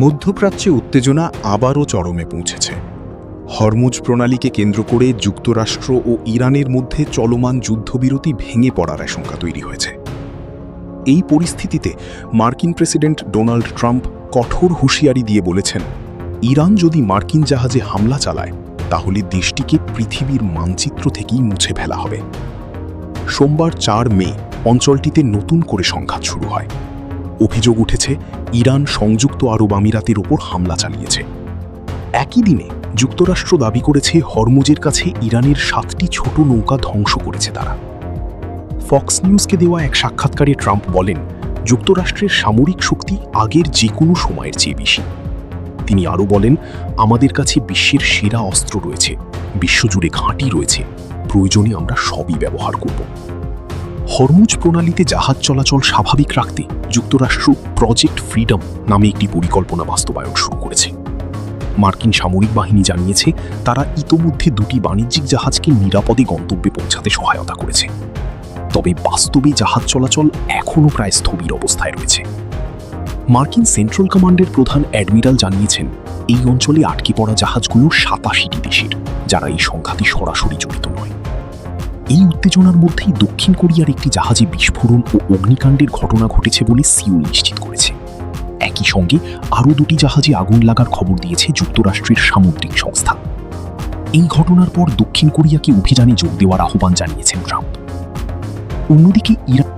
মধ্যপ্রাচ্যে উত্তেজনা আবারও চরমে পৌঁছেছে। হরমুজ প্রণালীকে কেন্দ্র করে যুক্তরাষ্ট্র ও ইরানের মধ্যে চলমান যুদ্ধবিরতি ভেঙে পড়ার আশঙ্কা তৈরি হয়েছে। এই পরিস্থিতিতে মার্কিন প্রেসিডেন্ট ডোনাল্ড ট্রাম্প কঠোর হুঁশিয়ারি দিয়ে বলেছেন, ইরান যদি মার্কিন জাহাজে হামলা চালায় তাহলে দেশটিকে পৃথিবীর মানচিত্র থেকেই মুছে ফেলা হবে। সোমবার ৪ মে অঞ্চলটিতে নতুন করে সংঘাত শুরু হয়। অভিযোগ উঠেছে ইরান সংযুক্ত আরব আমিরাতের ওপর হামলা চালিয়েছে। একই দিনে যুক্তরাষ্ট্র দাবি করেছে হরমুজের কাছে ইরানের 7টি ছোট নৌকা ধ্বংস করেছে তারা। ফক্স নিউজকে দেওয়া এক সাক্ষাৎকারে ট্রাম্প বলেন, যুক্তরাষ্ট্রের সামরিক শক্তি আগের যে কোনো সময়ের চেয়ে বেশি। তিনি আরও বলেন, আমাদের কাছে বিশ্বের সেরা অস্ত্র রয়েছে, বিশ্বজুড়ে ঘাঁটি রয়েছে, প্রয়োজনে আমরা সবই ব্যবহার করব। হরমুজ প্রণালীতে জাহাজ চলাচল স্বাভাবিক রাখতে যুক্তরাষ্ট্র প্রজেক্ট ফ্রিডম নামে একটি পরিকল্পনা বাস্তবায়ন শুরু করেছে। মার্কিন সামরিক বাহিনী জানিয়েছে তারা ইতোমধ্যে 2টি বাণিজ্যিক জাহাজকে নিরাপদে গন্তব্যে পৌঁছাতে সহায়তা করেছে। তবে বাস্তবে জাহাজ চলাচল এখনও প্রায় স্থবির অবস্থায় রয়েছে। মার্কিন সেন্ট্রাল কমান্ডের প্রধান অ্যাডমিরাল জানিয়েছেন, এই অঞ্চলে আটকে পড়া জাহাজগুলো 87টি দেশের, যারা এই সংঘাতে সরাসরি জড়িত নয়। এই উত্তেজনার মধ্যেই দক্ষিণ কোরিয়ার একটি জাহাজে বিস্ফোরণ ও অগ্নিকাণ্ডের ঘটনা ঘটেছে বলে সিউল নিশ্চিত করেছে। একই সঙ্গে আরও 2টি জাহাজে আগুন লাগার খবর দিয়েছে যুক্তরাষ্ট্রের সামুদ্রিক সংস্থা। এই ঘটনার পর দক্ষিণ কোরিয়াকে অভিযানে যোগ দেওয়ার আহ্বান জানিয়েছেন ট্রাম্প। অন্যদিকে ইরান